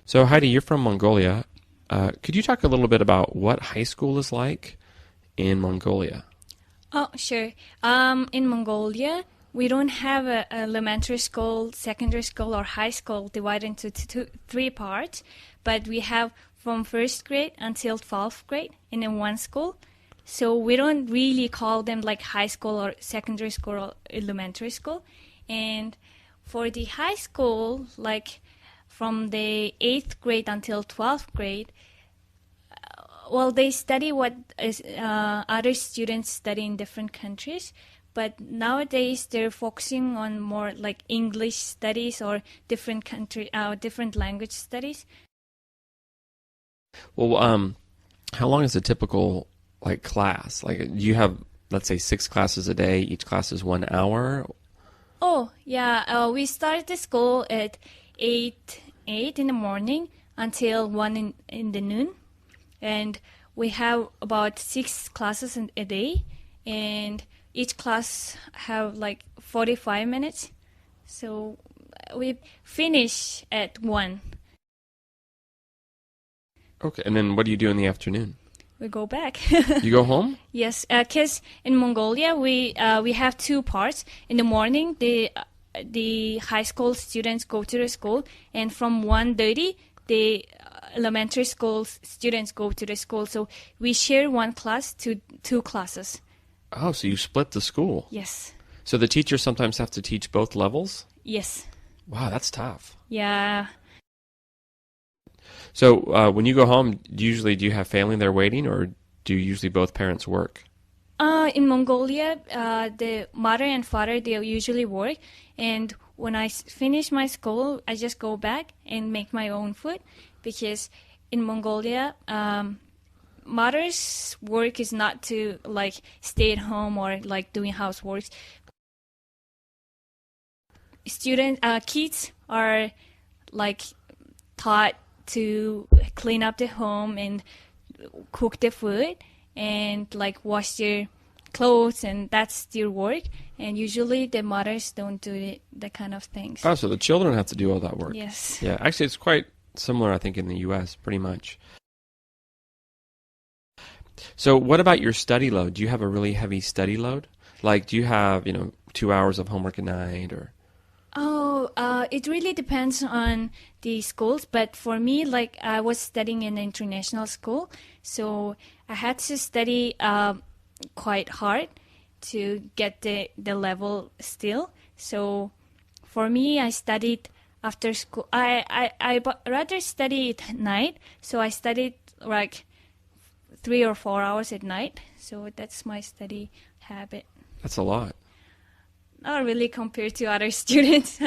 So Heidi, you're from Mongolia. Could you talk a little bit about what high school is like in Mongolia? Oh, sure. In Mongolia, we don't have a elementary school, secondary school, or high school divided into three parts, but we have from first grade until 12th grade in a one school. So we don't really call them like high school or secondary school or elementary school. And for the high school, like from the 8th grade until 12th grade, well, they study what is other students study in different countries, but nowadays they're focusing on more like English studies or different language studies. Well, how long is a typical like class? Like, do you have, let's say, six classes a day? Each class is 1 hour. Oh, yeah, we start the school at 8 in the morning until 1 in the noon. And we have about six classes a day, and each class have like 45 minutes. So we finish at 1. Okay, and then what do you do in the afternoon? We go back. You go home? Yes, because in Mongolia we have two parts. In the morning, the high school students go to the school, and from 1:30 the elementary school students go to the school. So we share one class to two classes. Oh, so you split the school. Yes. So the teachers sometimes have to teach both levels? Yes. Wow, that's tough. Yeah. So when you go home, do you have family there waiting, or do usually both parents work? In Mongolia, the mother and father, they usually work, and when I finish my school, I just go back and make my own food, because in Mongolia, mother's work is not to like stay at home or like doing housework. Kids are like taught to clean up the home and cook the food and like wash their clothes, and that's their work. And usually the mothers don't do that kind of things. Oh, so the children have to do all that work. Yes. Yeah, actually, it's quite similar, I think, in the U.S., pretty much. So what about your study load? Do you have a really heavy study load? Like, do you have, 2 hours of homework a night, or? Oh, it really depends on the schools. But for me, like I was studying in an international school, so I had to study quite hard to get the level still. So for me, I studied after school. I rather study at night, so I studied like 3 or 4 hours at night. So that's my study habit. That's a lot. Not really compared to other students.